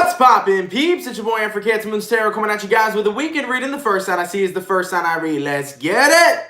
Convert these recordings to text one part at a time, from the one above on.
What's poppin', peeps? It's your boy for CancerMoonsTarot coming at you guys with a weekend reading. The first sign I see is the first sign I read. Let's get it!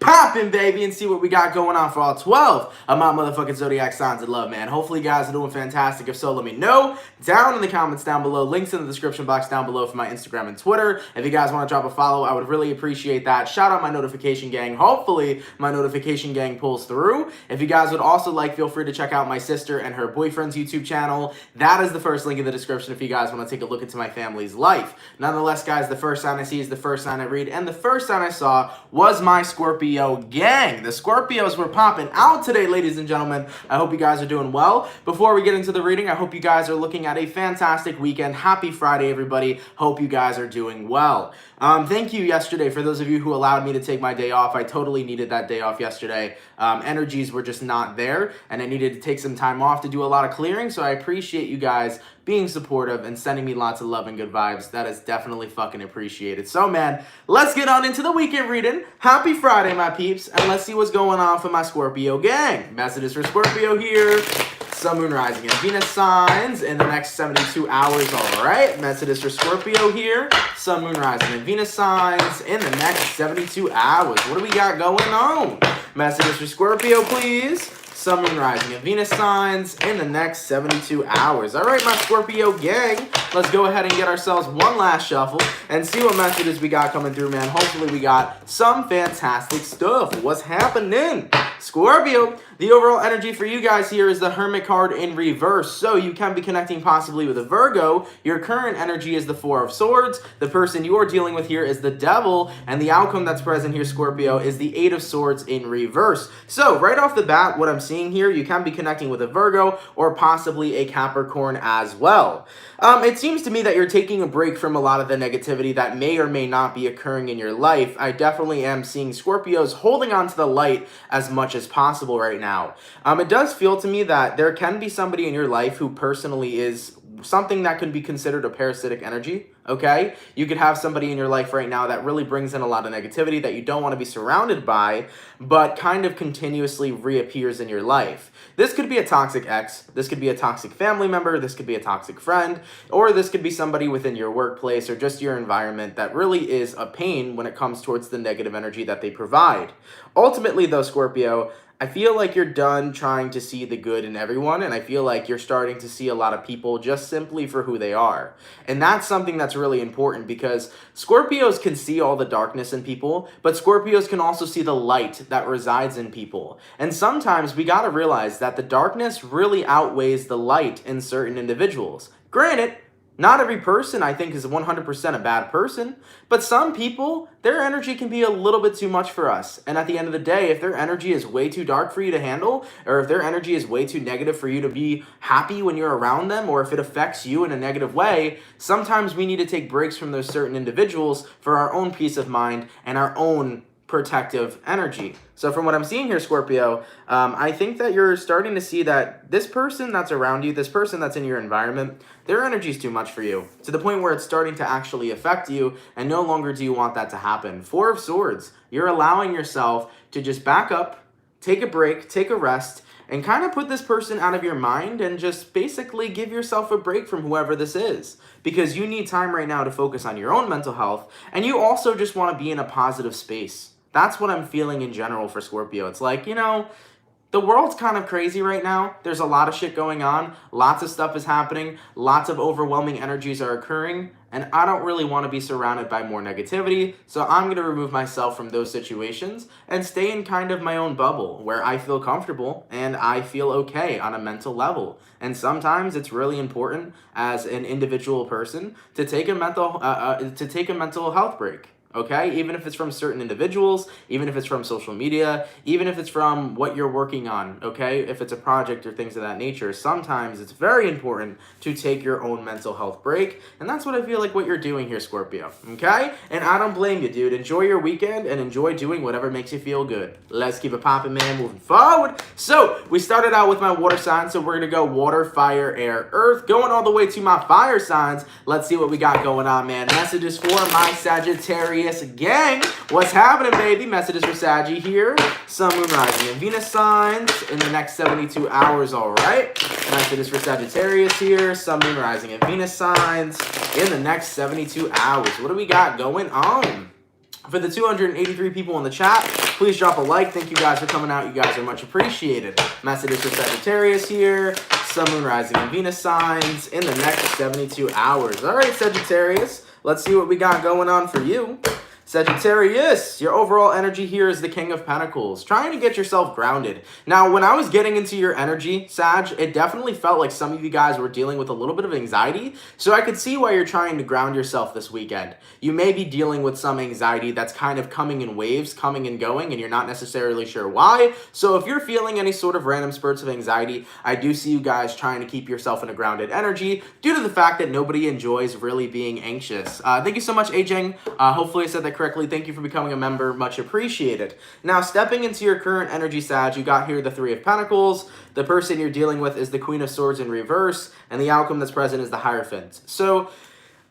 Poppin', baby, and see what we got going on for all 12 of my motherfucking zodiac signs of love, man. Hopefully you guys are doing fantastic. If so, let me know down in the comments down below. Links in the description box down below for my Instagram and Twitter. If you guys want to drop a follow, I would really appreciate that. Shout out my notification gang. Hopefully my notification gang pulls through. If you guys would also like, feel free to check out my sister and her boyfriend's YouTube channel. That is the first link in the description if you guys want to take a look into my family's life. Nonetheless, guys, the first sign I see is the first sign I read, and the first sign I saw was my Scorpio gang. The Scorpios were popping out today, ladies and gentlemen. I hope you guys are doing well. Before we get into the reading, I hope you guys are looking at a fantastic weekend. Happy Friday, everybody. Hope you guys are doing well. Thank you yesterday for those of you who allowed me to take my day off. I totally needed that day off yesterday. Energies were just not there, and I needed to take some time off to do a lot of clearing, so I appreciate you guys being supportive and sending me lots of love and good vibes. That is definitely fucking appreciated. So, man, let's get on into the weekend reading. Happy Friday, my peeps, and let's see what's going on for my Scorpio gang. Messages for Scorpio here. Sun, Moon, Rising, and Venus signs in the next 72 hours, all right? Messages for Scorpio here. Sun, Moon, Rising, and Venus signs in the next 72 hours. What do we got going on? Messages for Scorpio, please. Sun, Moon, Rising, and Venus signs in the next 72 hours. All right, my Scorpio gang, let's go ahead and get ourselves one last shuffle and see what messages we got coming through, man. Hopefully we got some fantastic stuff. What's happening? Scorpio, the overall energy for you guys here is the Hermit card in reverse. So you can be connecting possibly with a Virgo. Your current energy is the Four of Swords. The person you're dealing with here is the Devil. And the outcome that's present here, Scorpio, is the Eight of Swords in reverse. So right off the bat, what I'm seeing here, you can be connecting with a Virgo or possibly a Capricorn as well. It seems to me that you're taking a break from a lot of the negativity that may or may not be occurring in your life. I definitely am seeing Scorpios holding on to the light as much as possible right now. It does feel to me that there can be somebody in your life who personally is something that could be considered a parasitic energy, okay? You could have somebody in your life right now that really brings in a lot of negativity that you don't want to be surrounded by, but kind of continuously reappears in your life. This could be a toxic ex, this could be a toxic family member, this could be a toxic friend, or this could be somebody within your workplace or just your environment that really is a pain when it comes towards the negative energy that they provide. Ultimately, though, Scorpio, I feel like you're done trying to see the good in everyone, and I feel like you're starting to see a lot of people just simply for who they are. And that's something that's really important because Scorpios can see all the darkness in people, but Scorpios can also see the light that resides in people. And sometimes we gotta realize that the darkness really outweighs the light in certain individuals. Granted, not every person, I think, is 100% a bad person, but some people, their energy can be a little bit too much for us. And at the end of the day, if their energy is way too dark for you to handle, or if their energy is way too negative for you to be happy when you're around them, or if it affects you in a negative way, sometimes we need to take breaks from those certain individuals for our own peace of mind and our own protective energy. So from what I'm seeing here, Scorpio, I think that you're starting to see that this person that's around you, this person that's in your environment, their energy is too much for you, to the point where it's starting to actually affect you, and no longer do you want that to happen. Four of Swords, you're allowing yourself to just back up, take a break, take a rest, and kind of put this person out of your mind and just basically give yourself a break from whoever this is. Because you need time right now to focus on your own mental health, and you also just want to be in a positive space. That's what I'm feeling in general for Scorpio. It's like, you know, the world's kind of crazy right now. There's a lot of shit going on. Lots of stuff is happening. Lots of overwhelming energies are occurring. And I don't really want to be surrounded by more negativity. So I'm going to remove myself from those situations and stay in kind of my own bubble where I feel comfortable and I feel okay on a mental level. And sometimes it's really important as an individual person to take a mental health break. Okay, even if it's from certain individuals, even if it's from social media, even if it's from what you're working on, okay, if it's a project or things of that nature, sometimes it's very important to take your own mental health break, and that's what I feel like what you're doing here, Scorpio, okay? And I don't blame you, dude. Enjoy your weekend and enjoy doing whatever makes you feel good. Let's keep it popping, man, moving forward. So, we started out with my water signs, so we're gonna go water, fire, air, earth, going all the way to my fire signs. Let's see what we got going on, man. Messages for my Sagittarius Sagittarius gang. What's happening, baby? Messages for Saggy here. Sun, Moon, Rising, and Venus signs in the next 72 hours, all right? Messages for Sagittarius here. Sun, Moon, Rising, and Venus signs in the next 72 hours. What do we got going on? For the 283 people in the chat, please drop a like. Thank you guys for coming out. You guys are much appreciated. Messages for Sagittarius here. Sun, Moon, Rising, and Venus signs in the next 72 hours. All right, Sagittarius, let's see what we got going on for you. Sagittarius, your overall energy here is the King of Pentacles, trying to get yourself grounded. Now, when I was getting into your energy, Sag, it definitely felt like some of you guys were dealing with a little bit of anxiety, so I could see why you're trying to ground yourself this weekend. You may be dealing with some anxiety that's kind of coming in waves, coming and going, and you're not necessarily sure why. So if you're feeling any sort of random spurts of anxiety, I do see you guys trying to keep yourself in a grounded energy due to the fact that nobody enjoys really being anxious. Thank you so much, Ajeng. Hopefully I said that correctly. Thank you for becoming a member. Much appreciated. Now, stepping into your current energy, Sag, you got here the Three of Pentacles. The person you're dealing with is the Queen of Swords in reverse, and the outcome that's present is the Hierophant. So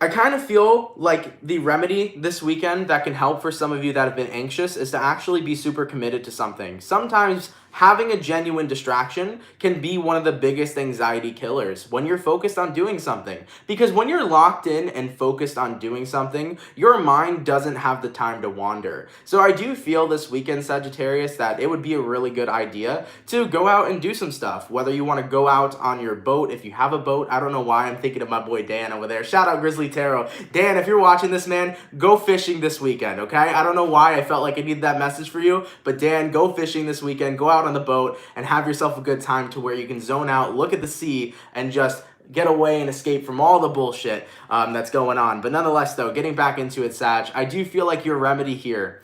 I kind of feel like the remedy this weekend that can help for some of you that have been anxious is to actually be super committed to something. Sometimes having a genuine distraction can be one of the biggest anxiety killers when you're focused on doing something. Because when you're locked in and focused on doing something, your mind doesn't have the time to wander. So I do feel this weekend, Sagittarius, that it would be a really good idea to go out and do some stuff. Whether you want to go out on your boat, if you have a boat. I don't know why I'm thinking of my boy Dan over there. Shout out Grizzly Tarot. Dan, if you're watching this, man, go fishing this weekend, okay? I don't know why I felt like I needed that message for you, but Dan, go fishing this weekend. Go out on the boat and have yourself a good time to where you can zone out, look at the sea, and just get away and escape from all the bullshit that's going on. But nonetheless, though, getting back into it, Sag, I do feel like your remedy here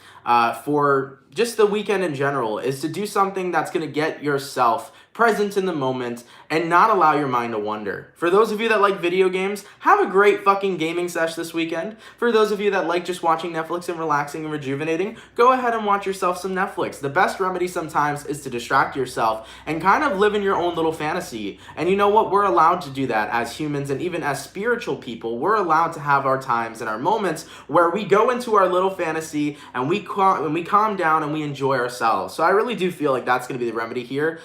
for just the weekend in general is to do something that's going to get yourself present in the moment and not allow your mind to wander. For those of you that like video games, have a great fucking gaming sesh this weekend. For those of you that like just watching Netflix and relaxing and rejuvenating, go ahead and watch yourself some Netflix. The best remedy sometimes is to distract yourself and kind of live in your own little fantasy. And you know what? We're allowed to do that as humans, and even as spiritual people, we're allowed to have our times and our moments where we go into our little fantasy and we calm down and we enjoy ourselves. So I really do feel like that's going to be the remedy here,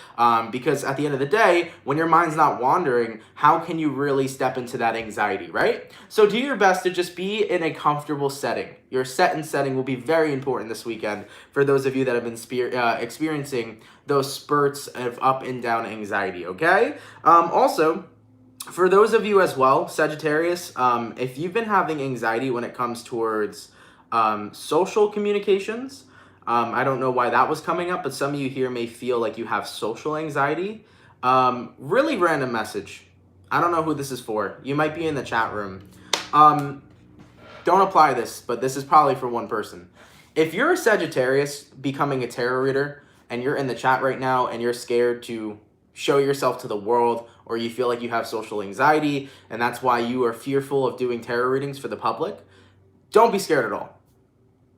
because at the end of the day, when your mind's not wandering, how can you really step into that anxiety, right? So do your best to just be in a comfortable setting. Your set and setting will be very important this weekend for those of you that have been experiencing those spurts of up and down anxiety, okay? Also, for those of you as well, Sagittarius, if you've been having anxiety when it comes towards social communications, I don't know why that was coming up, but some of you here may feel like you have social anxiety. Really random message. I don't know who this is for. You might be in the chat room. Don't apply this, but this is probably for one person. If you're a Sagittarius becoming a tarot reader and you're in the chat right now and you're scared to show yourself to the world, or you feel like you have social anxiety and that's why you are fearful of doing tarot readings for the public, don't be scared at all.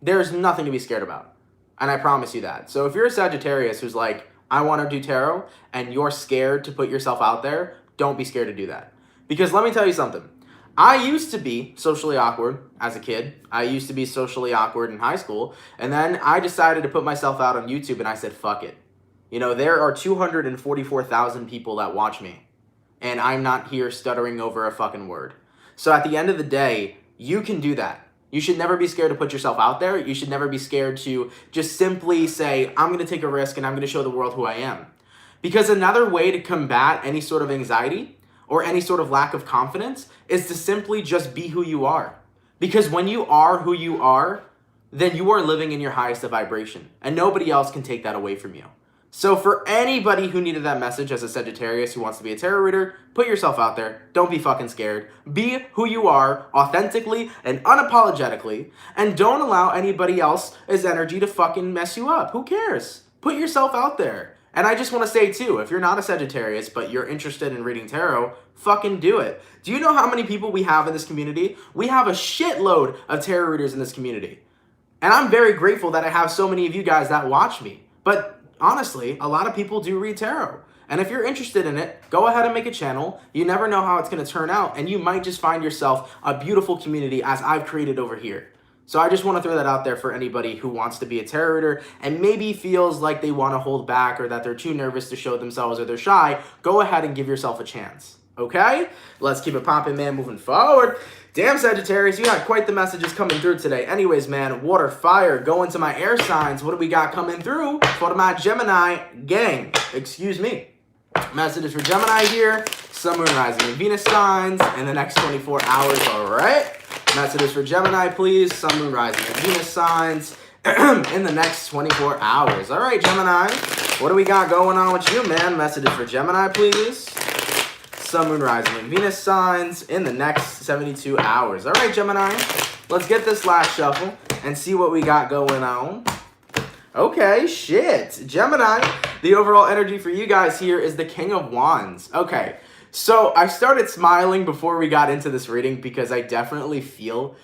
There's nothing to be scared about. And I promise you that. So if you're a Sagittarius who's like, I want to do tarot, and you're scared to put yourself out there, don't be scared to do that. Because let me tell you something. I used to be socially awkward as a kid. I used to be socially awkward in high school. And then I decided to put myself out on YouTube, and I said, fuck it. You know, there are 244,000 people that watch me, and I'm not here stuttering over a fucking word. So at the end of the day, you can do that. You should never be scared to put yourself out there. You should never be scared to just simply say, I'm going to take a risk and I'm going to show the world who I am. Because another way to combat any sort of anxiety or any sort of lack of confidence is to simply just be who you are. Because when you are who you are, then you are living in your highest vibration, and nobody else can take that away from you. So for anybody who needed that message as a Sagittarius who wants to be a tarot reader, put yourself out there. Don't be fucking scared. Be who you are authentically and unapologetically, and don't allow anybody else's energy to fucking mess you up. Who cares? Put yourself out there. And I just want to say too, if you're not a Sagittarius but you're interested in reading tarot, fucking do it. Do you know how many people we have in this community? We have a shitload of tarot readers in this community. And I'm very grateful that I have so many of you guys that watch me. But honestly, a lot of people do read tarot. And if you're interested in it, go ahead and make a channel. You never know how it's going to turn out, and you might just find yourself a beautiful community as I've created over here. So I just want to throw that out there for anybody who wants to be a tarot reader and maybe feels like they want to hold back or that they're too nervous to show themselves or they're shy. Go ahead and give yourself a chance. Okay? Let's keep it popping, man, moving forward. Damn, Sagittarius, you had quite the messages coming through today. Anyways, man, water, fire, going to my air signs. What do we got coming through for my Gemini gang? Excuse me. Messages for Gemini here. Sun, Moon, Rising, and Venus signs in the next 24 hours, all right? Messages for Gemini, please. Sun, Moon, Rising, and Venus signs in the next 24 hours. All right, Gemini, what do we got going on with you, man? Messages for Gemini, please. Sun, Moon, Rising, and Venus signs in the next 72 hours. All right, Gemini, let's get this last shuffle and see what we got going on. Okay, shit. Gemini, the overall energy for you guys here is the King of Wands. Okay, so I started smiling before we got into this reading because I definitely feel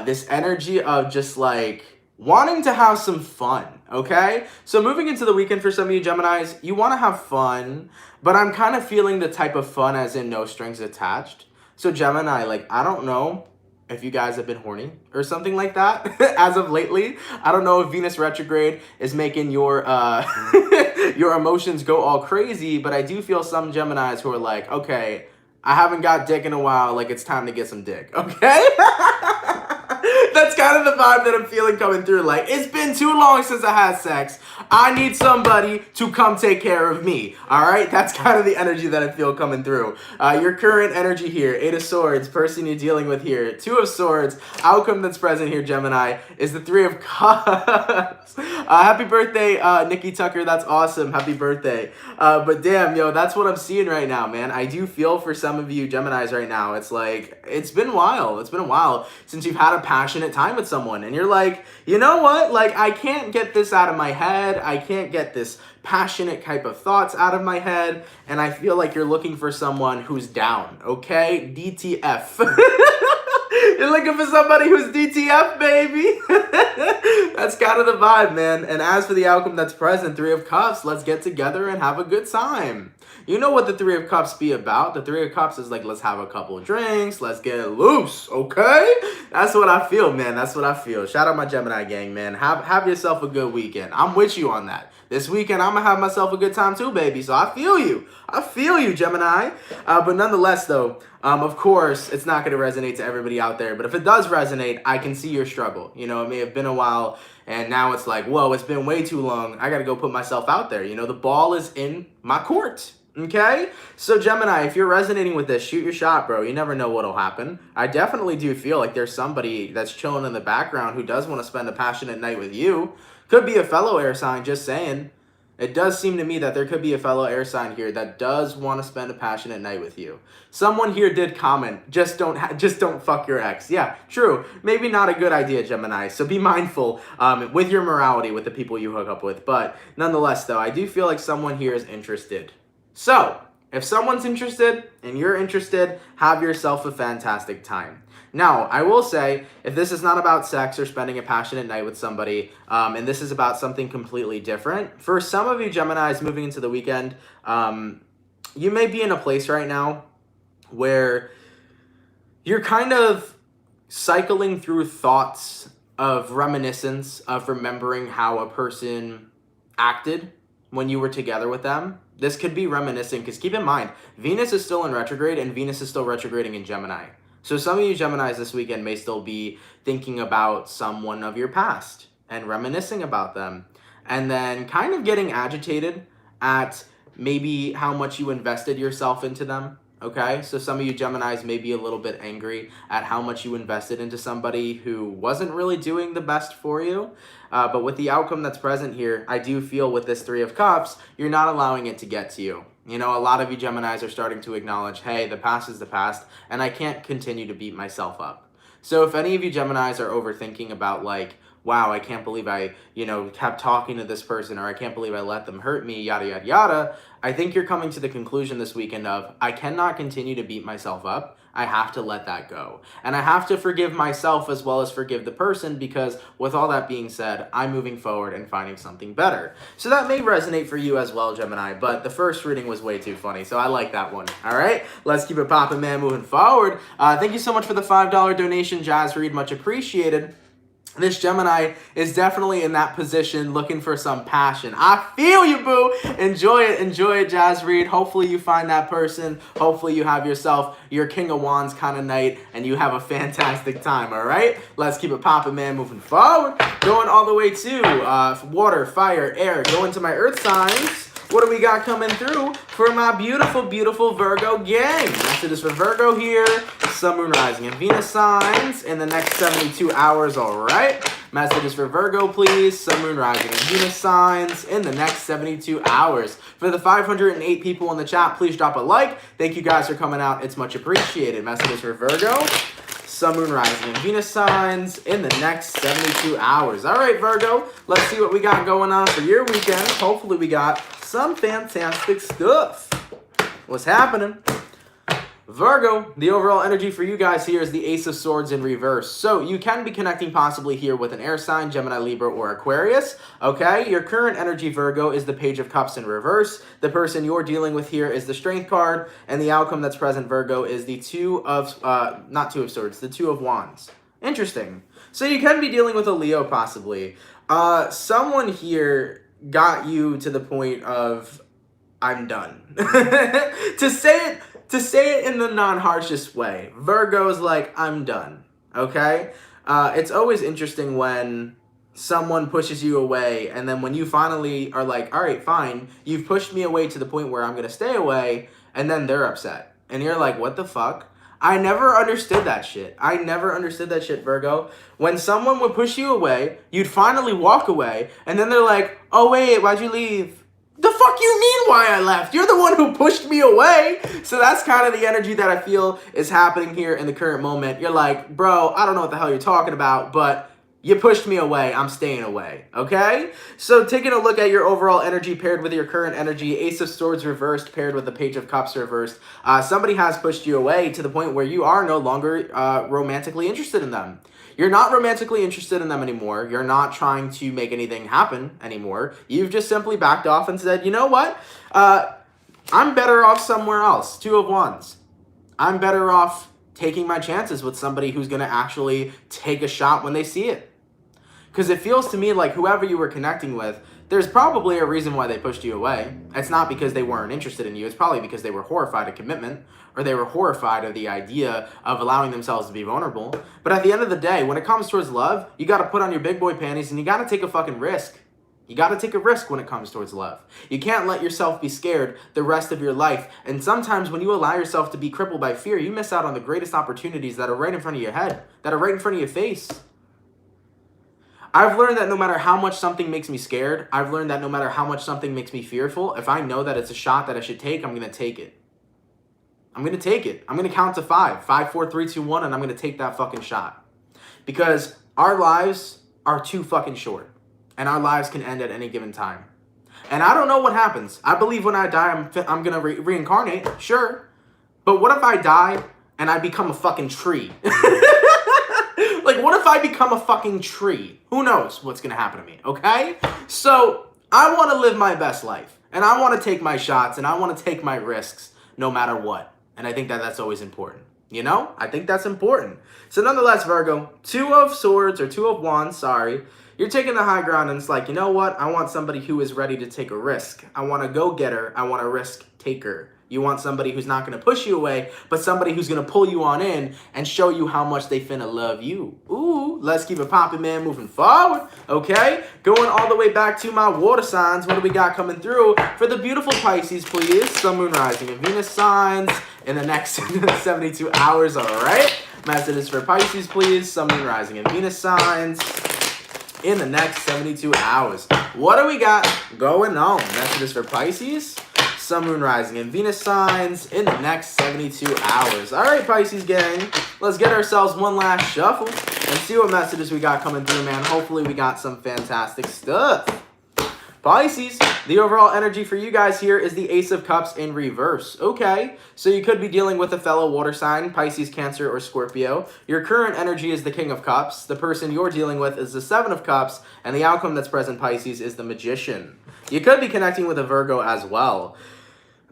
this energy of just like wanting to have some fun, okay? So moving into the weekend for some of you Geminis, you want to have fun, but I'm kind of feeling the type of fun as in no strings attached. So Gemini, like, I don't know if you guys have been horny or something like that as of lately. I don't know if Venus retrograde is making your your emotions go all crazy, but I do feel some Geminis who are like, okay, I haven't got dick in a while, like it's time to get some dick, okay? That's kind of the vibe that I'm feeling coming through. Like, it's been too long since I had sex. I need somebody to come take care of me. All right? That's kind of the energy that I feel coming through. Your current energy here, 8 of Swords, person you're dealing with here, 2 of Swords, outcome that's present here, Gemini, is the 3 of Cups. Happy birthday, Nikki Tucker. That's awesome. Happy birthday. But damn, yo, that's what I'm seeing right now, man. I do feel for some of you Geminis right now. It's like, it's been a while. It's been a while since you've had a passionate time with someone. And you're like, you know what? Like, I can't get this out of my head. I can't get this passionate type of thoughts out of my head. And I feel like you're looking for someone who's down, okay? DTF. You're looking for somebody who's DTF, baby. That's kind of the vibe, man. And as for the outcome that's present, 3 of Cups, let's get together and have a good time. You know what the 3 of Cups be about? The 3 of Cups is like, let's have a couple of drinks, let's get loose, okay? That's what I feel, man. That's what I feel. Shout out my Gemini gang, man. Have yourself a good weekend. I'm with you on that. This weekend, I'm going to have myself a good time too, baby. So I feel you. I feel you, Gemini. But nonetheless, though, of course, it's not going to resonate to everybody out there. But if it does resonate, I can see your struggle. You know, it may have been a while, and now it's like, whoa, it's been way too long. I got to go put myself out there. You know, the ball is in my court. Okay? So, Gemini, if you're resonating with this, shoot your shot, bro. You never know what'll happen. I definitely do feel like there's somebody that's chilling in the background who does want to spend a passionate night with you. Could be a fellow air sign, just saying. It does seem to me that there could be a fellow air sign here that does want to spend a passionate night with you. Someone here did comment, just don't fuck your ex. Yeah, true. Maybe not a good idea, Gemini. So be mindful with your morality with the people you hook up with. But nonetheless, though, I do feel like someone here is interested. So, if someone's interested and you're interested, have yourself a fantastic time. Now, I will say, if this is not about sex or spending a passionate night with somebody, and this is about something completely different, for some of you Geminis moving into the weekend, you may be in a place right now where you're kind of cycling through thoughts of reminiscence, of remembering how a person acted when you were together with them. This could be reminiscing, because keep in mind, Venus is still in retrograde, and Venus is still retrograding in Gemini. So some of you Geminis this weekend may still be thinking about someone of your past and reminiscing about them, and then kind of getting agitated at maybe how much you invested yourself into them. Okay, so some of you Geminis may be a little bit angry at how much you invested into somebody who wasn't really doing the best for you. But with the outcome that's present here, I do feel with this 3 of Cups, you're not allowing it to get to you. You know, a lot of you Geminis are starting to acknowledge, hey, the past is the past, and I can't continue to beat myself up. So if any of you Geminis are overthinking about like, wow, I can't believe I, kept talking to this person, or I can't believe I let them hurt me, yada, yada, yada, I think you're coming to the conclusion this weekend of, I cannot continue to beat myself up. I have to let that go. And I have to forgive myself as well as forgive the person, because with all that being said, I'm moving forward and finding something better. So that may resonate for you as well, Gemini, but the first reading was way too funny, so I like that one. All right, let's keep it popping, man, moving forward. Thank you so much for the $5 donation, Jazz Reed, much appreciated. This Gemini is definitely in that position looking for some passion. I feel you, boo. Enjoy it, Jazz Reed. Hopefully you find that person. Hopefully you have yourself your King of Wands kind of night and you have a fantastic time, all right? Let's keep it popping, man, moving forward. Going all the way to water, fire, air. Going to my earth signs. What do we got coming through for my beautiful, beautiful Virgo gang? Messages for Virgo here. Sun, Moon, Rising, and Venus signs in the next 72 hours, all right? Messages for Virgo, please. Sun, Moon, Rising, and Venus signs in the next 72 hours. For the 508 people in the chat, please drop a like. Thank you guys for coming out. It's much appreciated. Messages for Virgo. Sun, Moon, Rising, and Venus signs in the next 72 hours. All right, Virgo, let's see what we got going on for your weekend. Hopefully we got some fantastic stuff. What's happening? Virgo, the overall energy for you guys here is the Ace of Swords in reverse. So you can be connecting possibly here with an air sign, Gemini, Libra, or Aquarius. Okay, your current energy, Virgo, is the Page of Cups in reverse. The person you're dealing with here is the Strength card. And the outcome that's present, Virgo, is the not Two of Swords, the Two of Wands. Interesting. So you can be dealing with a Leo possibly. Someone here got you to the point of, I'm done. To say it in the non-harshest way, Virgo's like, I'm done, okay? It's always interesting when someone pushes you away, and then when you finally are like, all right, fine, you've pushed me away to the point where I'm going to stay away, and then they're upset. And you're like, what the fuck? I never understood that shit. I never understood that shit, Virgo. When someone would push you away, you'd finally walk away, and then they're like, oh, wait, why'd you leave? The fuck you mean why I left? You're the one who pushed me away. So that's kind of the energy that I feel is happening here in the current moment. You're like, bro, I don't know what the hell you're talking about, but you pushed me away. I'm staying away, okay? So taking a look at your overall energy paired with your current energy, Ace of Swords reversed paired with the Page of Cups reversed. Somebody has pushed you away to the point where you are no longer romantically interested in them. You're not romantically interested in them anymore. You're not trying to make anything happen anymore. You've just simply backed off and said, you know what? I'm better off somewhere else. Two of Wands. I'm better off taking my chances with somebody who's going to actually take a shot when they see it. Because it feels to me like whoever you were connecting with, there's probably a reason why they pushed you away. It's not because they weren't interested in you. It's probably because they were horrified of commitment, or they were horrified of the idea of allowing themselves to be vulnerable. But at the end of the day, when it comes towards love, you got to put on your big boy panties and you got to take a fucking risk. You got to take a risk when it comes towards love. You can't let yourself be scared the rest of your life. And sometimes when you allow yourself to be crippled by fear, you miss out on the greatest opportunities that are right in front of your head, that are right in front of your face. I've learned that no matter how much something makes me scared, I've learned that no matter how much something makes me fearful, if I know that it's a shot that I should take, I'm going to take it. I'm going to take it. I'm going to count to 5. 5, 4, 3, 2, 1, and I'm going to take that fucking shot. Because our lives are too fucking short. And our lives can end at any given time. And I don't know what happens. I believe when I die, I'm going to reincarnate, sure. But what if I die and I become a fucking tree? Like, what if I become a fucking tree? Who knows what's going to happen to me, okay? So, I want to live my best life. And I want to take my shots, and I want to take my risks, no matter what. And I think that that's always important. You know? I think that's important. So, nonetheless, Virgo, Two of Swords, or Two of Wands, sorry. You're taking the high ground, and it's like, you know what? I want somebody who is ready to take a risk. I want a go-getter. I want a risk-taker. You want somebody who's not going to push you away, but somebody who's going to pull you on in and show you how much they finna love you. Ooh, let's keep it popping, man, moving forward. Okay, going all the way back to my water signs. What do we got coming through? For the beautiful Pisces, please. Sun, Moon, Rising, and Venus signs in the next 72 hours, all right? Messages for Pisces, please. Sun, Moon, Rising, and Venus signs in the next 72 hours. What do we got going on? Messages for Pisces. Sun, Moon, Rising, and Venus signs in the next 72 hours. All right, Pisces gang, let's get ourselves one last shuffle and see what messages we got coming through, man. Hopefully we got some fantastic stuff. Pisces, the overall energy for you guys here is the Ace of Cups in reverse. Okay, so you could be dealing with a fellow water sign, Pisces, Cancer, or Scorpio. Your current energy is the King of Cups. The person you're dealing with is the Seven of Cups, and the outcome that's present, Pisces, is the Magician. You could be connecting with a Virgo as well.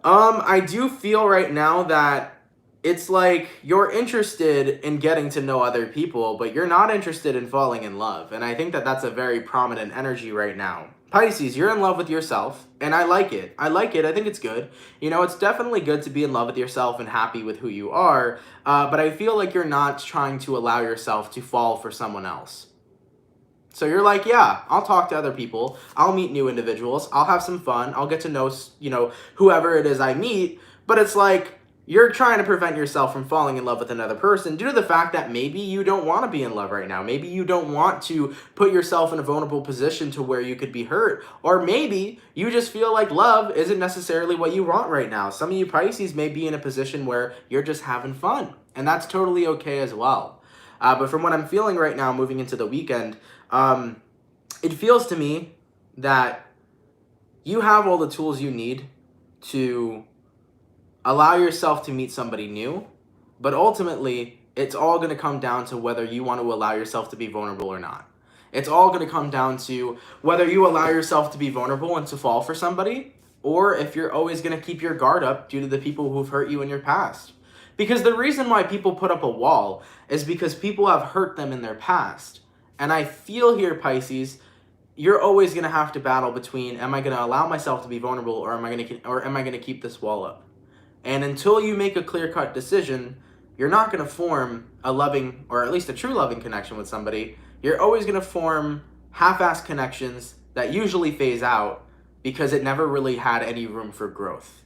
I do feel right now that it's like you're interested in getting to know other people, but you're not interested in falling in love. And I think that that's a very prominent energy right now. Pisces, you're in love with yourself, and I like it. I like it. I think it's good. You know, it's definitely good to be in love with yourself and happy with who you are, but I feel like you're not trying to allow yourself to fall for someone else. So you're like, yeah, I'll talk to other people. I'll meet new individuals. I'll have some fun. I'll get to know, you know, whoever it is I meet. But it's like you're trying to prevent yourself from falling in love with another person due to the fact that maybe you don't want to be in love right now. Maybe you don't want to put yourself in a vulnerable position to where you could be hurt. Or maybe you just feel like love isn't necessarily what you want right now. Some of you Pisces may be in a position where you're just having fun. And that's totally okay as well. But from what I'm feeling right now, moving into the weekend, it feels to me that you have all the tools you need to allow yourself to meet somebody new, but ultimately, it's all going to come down to whether you want to allow yourself to be vulnerable or not. It's all going to come down to whether you allow yourself to be vulnerable and to fall for somebody, or if you're always going to keep your guard up due to the people who've hurt you in your past. Because the reason why people put up a wall is because people have hurt them in their past. And I feel here, Pisces, you're always going to have to battle between, am I going to allow myself to be vulnerable, or am I going to keep this wall up? And until you make a clear-cut decision, you're not going to form a loving, or at least a true loving connection with somebody. You're always going to form half-assed connections that usually phase out because it never really had any room for growth.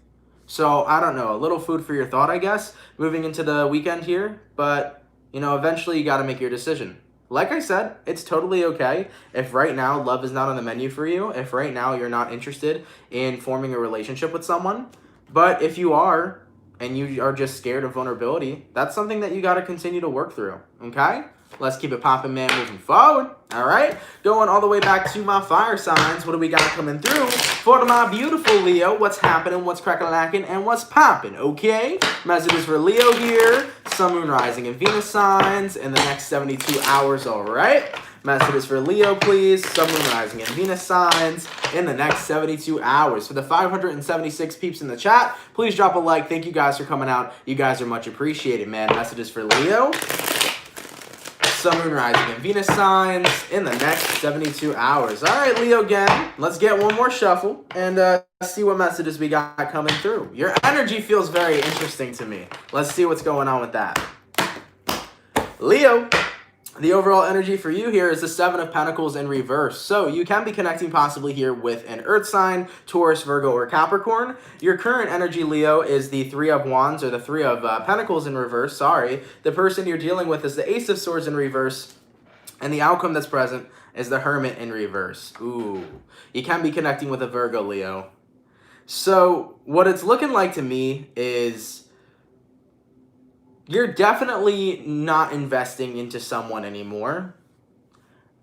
So, I don't know, a little food for your thought, I guess, moving into the weekend here. But, you know, eventually you got to make your decision. Like I said, it's totally okay if right now love is not on the menu for you, if right now you're not interested in forming a relationship with someone. But if you are, and you are just scared of vulnerability, that's something that you got to continue to work through, okay? Let's keep it popping, man, moving forward, all right? Going all the way back to my fire signs, what do we got coming through? For my beautiful Leo, what's happening, what's cracking-lacking, and what's popping, okay? Messages for Leo here, Sun, Moon, Rising, and Venus signs in the next 72 hours, all right? Messages for Leo, please. Sun, Moon, Rising, and Venus signs in the next 72 hours. For the 576 peeps in the chat, please drop a like. Thank you guys for coming out. You guys are much appreciated, man. Messages for Leo, Sun, Moon, Rising, and Venus signs in the next 72 hours. All right, Leo gang, let's get one more shuffle and see what messages we got coming through. Your energy feels very interesting to me. Let's see what's going on with that. Leo, the overall energy for you here is the Seven of Pentacles in reverse. So you can be connecting possibly here with an Earth sign, Taurus, Virgo, or Capricorn. Your current energy, Leo, is the Three of Wands, or the Three of Pentacles in reverse. Sorry. The person you're dealing with is the Ace of Swords in reverse. And the outcome that's present is the Hermit in reverse. Ooh. You can be connecting with a Virgo, Leo. So what it's looking like to me is you're definitely not investing into someone anymore.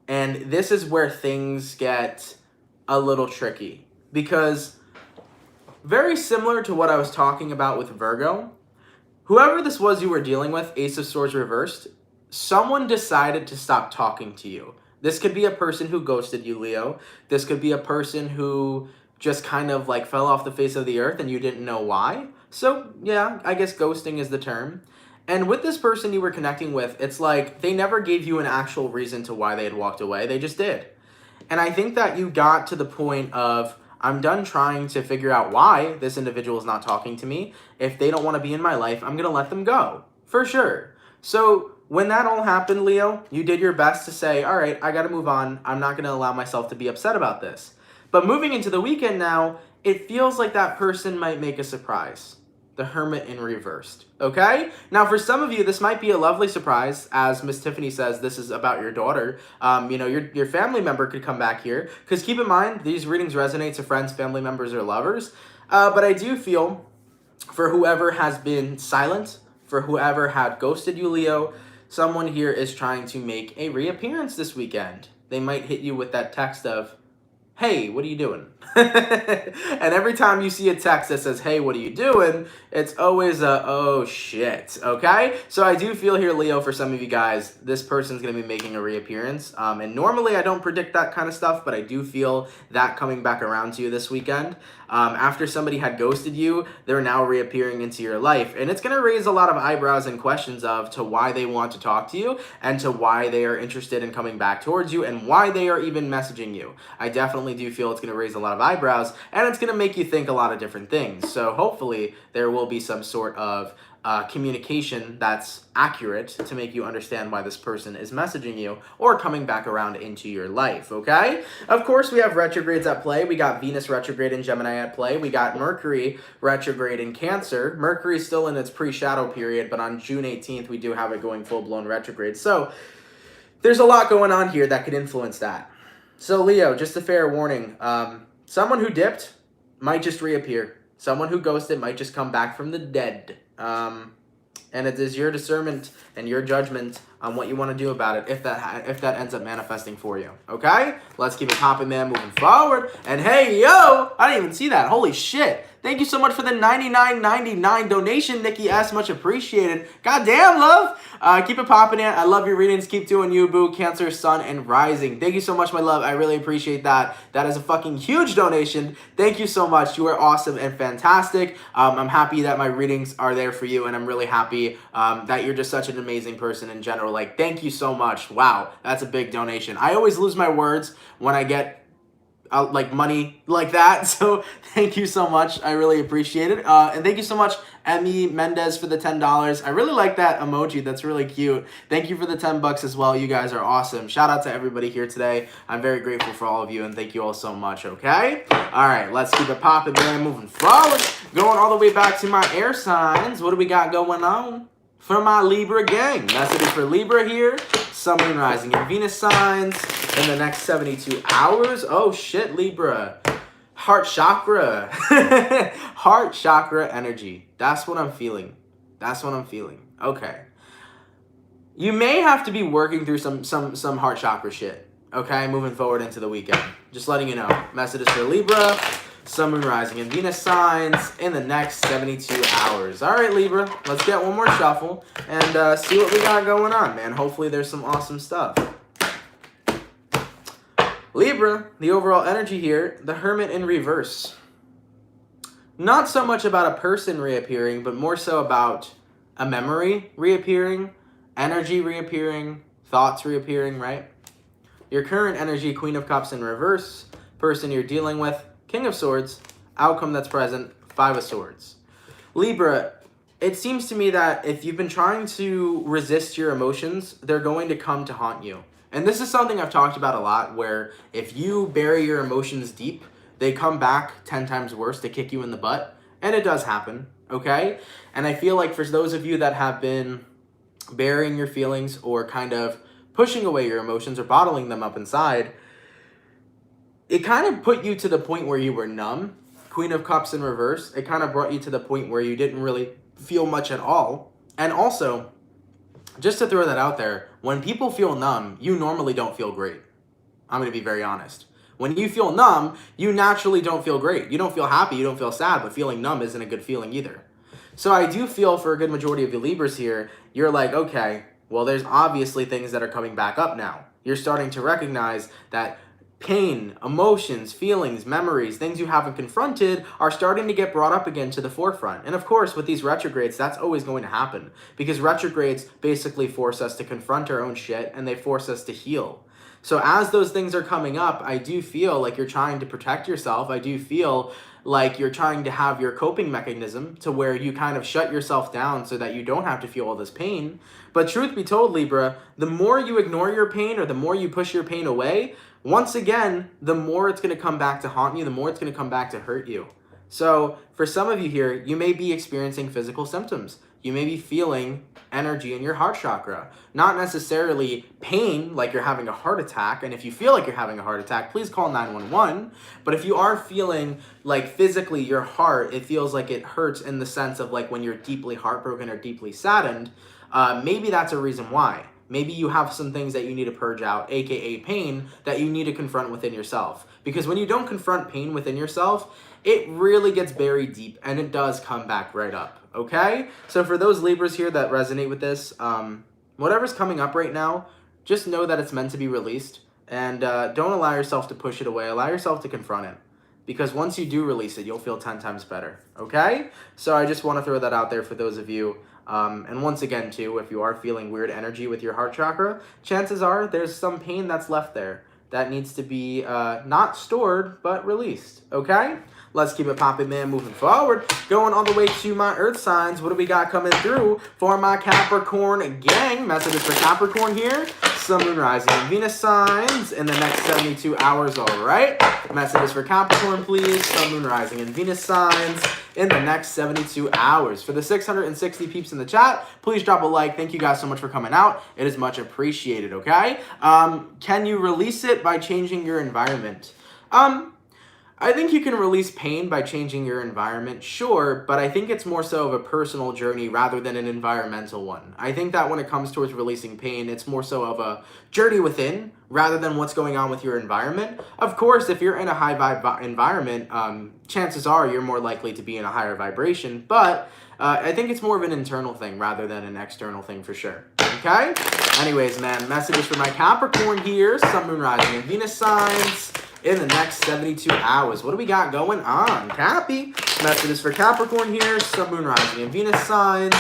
And this is where things get a little tricky. Because very similar to what I was talking about with Virgo, whoever this was you were dealing with, Ace of Swords reversed, someone decided to stop talking to you. This could be a person who ghosted you, Leo. This could be a person who just kind of like fell off the face of the earth and you didn't know why. So yeah, I guess ghosting is the term. And with this person you were connecting with, it's like they never gave you an actual reason to why they had walked away. They just did. And I think that you got to the point of, I'm done trying to figure out why this individual is not talking to me. If they don't want to be in my life, I'm going to let them go. For sure. So when that all happened, Leo, you did your best to say, all right, I got to move on. I'm not going to allow myself to be upset about this. But moving into the weekend now, it feels like that person might make a surprise. The Hermit in reversed. Okay? Now, for some of you, this might be a lovely surprise. As Miss Tiffany says, this is about your daughter. You know, your family member could come back here. Because keep in mind, these readings resonate to friends, family members, or lovers. But I do feel, for whoever has been silent, for whoever had ghosted you, Leo, someone here is trying to make a reappearance this weekend. They might hit you with that text of, hey, what are you doing? And every time you see a text that says, hey, what are you doing? It's always a, oh shit, okay? So I do feel here, Leo, for some of you guys, this person's gonna be making a reappearance. And normally I don't predict that kind of stuff, but I do feel that coming back around to you this weekend. After somebody had ghosted you, they're now reappearing into your life. And it's gonna raise a lot of eyebrows and questions of to why they want to talk to you and to why they are interested in coming back towards you and why they are even messaging you. I definitely do feel it's gonna raise a lot of eyebrows, and it's going to make you think a lot of different things. So hopefully there will be some sort of communication that's accurate to make you understand why this person is messaging you or coming back around into your life, okay? Of course, we have retrogrades at play. We got Venus retrograde in Gemini at play. We got Mercury retrograde in Cancer. Mercury's still in its pre-shadow period, but on June 18th, we do have it going full-blown retrograde. So there's a lot going on here that could influence that. So Leo, just a fair warning, someone who dipped might just reappear. Someone who ghosted might just come back from the dead. And it is your discernment and your judgment on what you want to do about it if that ends up manifesting for you. Okay? Let's keep it popping, man, moving forward. And hey, yo! I didn't even see that. Holy shit. Thank you so much for the $99.99 donation, Nikki S. Much appreciated. Goddamn, love. Keep it popping in. I love your readings. Keep doing you, boo. Cancer, Sun, and Rising. Thank you so much, my love. I really appreciate that. That is a fucking huge donation. Thank you so much. You are awesome and fantastic. I'm happy that my readings are there for you, and I'm really happy that you're just such an amazing person in general. Like, thank you so much. Wow, that's a big donation. I always lose my words when I get like money like that, so thank you so much. I really appreciate it. And thank you so much, Emmy Mendez, for the $10. I really like that emoji. That's really cute. Thank you for the $10 as well. You guys are awesome. Shout out to everybody here today. I'm very grateful for all of you, and thank you all so much, okay? All right, let's keep it popping, man, moving forward. Going all the way back to my air signs. What do we got going on? For my Libra gang. Message for Libra here. Sun, Moon, Rising, and Venus signs in the next 72 hours. Oh shit, Libra. Heart chakra. Heart chakra energy. That's what I'm feeling. That's what I'm feeling. Okay. You may have to be working through some heart chakra shit. Okay, moving forward into the weekend. Just letting you know. Messages for Libra. Sun, Moon, Rising, and Venus signs in the next 72 hours. All right, Libra, let's get one more shuffle and see what we got going on, man. Hopefully there's some awesome stuff. Libra, the overall energy here, the Hermit in reverse. Not so much about a person reappearing, but more so about a memory reappearing, energy reappearing, thoughts reappearing, right? Your current energy, Queen of Cups in reverse, person you're dealing with, King of Swords, outcome that's present, Five of Swords. Libra, it seems to me that if you've been trying to resist your emotions, they're going to come to haunt you. And this is something I've talked about a lot, where if you bury your emotions deep, they come back 10 times worse to kick you in the butt. And it does happen, okay? And I feel like for those of you that have been burying your feelings or kind of pushing away your emotions or bottling them up inside, it kind of put you to the point where you were numb. Queen of Cups in reverse. It kind of brought you to the point where you didn't really feel much at all. And also, just to throw that out there, when people feel numb, you normally don't feel great. I'm going to be very honest. When you feel numb, you naturally don't feel great. You don't feel happy, you don't feel sad, but feeling numb isn't a good feeling either. So I do feel for a good majority of you Libras here, you're like, okay, well, there's obviously things that are coming back up now. You're starting to recognize that pain, emotions, feelings, memories, things you haven't confronted are starting to get brought up again to the forefront. And of course, with these retrogrades, that's always going to happen because retrogrades basically force us to confront our own shit and they force us to heal. So as those things are coming up, I do feel like you're trying to protect yourself. I do feel like you're trying to have your coping mechanism to where you kind of shut yourself down so that you don't have to feel all this pain. But truth be told, Libra, the more you ignore your pain or the more you push your pain away, once again, the more it's going to come back to haunt you, the more it's going to come back to hurt you. So for some of you here, you may be experiencing physical symptoms. You may be feeling energy in your heart chakra. Not necessarily pain, like you're having a heart attack. And if you feel like you're having a heart attack, please call 911. But if you are feeling like physically your heart, it feels like it hurts in the sense of like when you're deeply heartbroken or deeply saddened, maybe that's a reason why. Maybe you have some things that you need to purge out, aka pain, that you need to confront within yourself. Because when you don't confront pain within yourself, it really gets buried deep and it does come back right up, okay? So for those Libras here that resonate with this, whatever's coming up right now, just know that it's meant to be released, and don't allow yourself to push it away. Allow yourself to confront it, because once you do release it, you'll feel 10 times better, okay? So I just want to throw that out there for those of you. And once again, too, if you are feeling weird energy with your heart chakra, chances are there's some pain that's left there that needs to be not stored, but released, okay? Let's keep it popping, man, moving forward. Going all the way to my earth signs. What do we got coming through for my Capricorn gang? Messages for Capricorn here. Sun, Moon, Rising, and Venus signs in the next 72 hours, all right? Messages for Capricorn, please. Sun, Moon, Rising, and Venus signs in the next 72 hours. For the 660 peeps in the chat, please drop a like. Thank you guys so much for coming out. It is much appreciated, okay? Can you release it by changing your environment? I think you can release pain by changing your environment, sure, but I think it's more so of a personal journey rather than an environmental one. I think that when it comes towards releasing pain, it's more so of a journey within rather than what's going on with your environment. Of course, if you're in a high vibe environment, chances are you're more likely to be in a higher vibration, but I think it's more of an internal thing rather than an external thing for sure. Okay? Anyways, man, messages for my Capricorn here, Sun, Moon, Rising, and Venus signs in the next 72 hours. What do we got going on? Cappy. Messages for Capricorn here, Sun, Moon, Rising, and Venus signs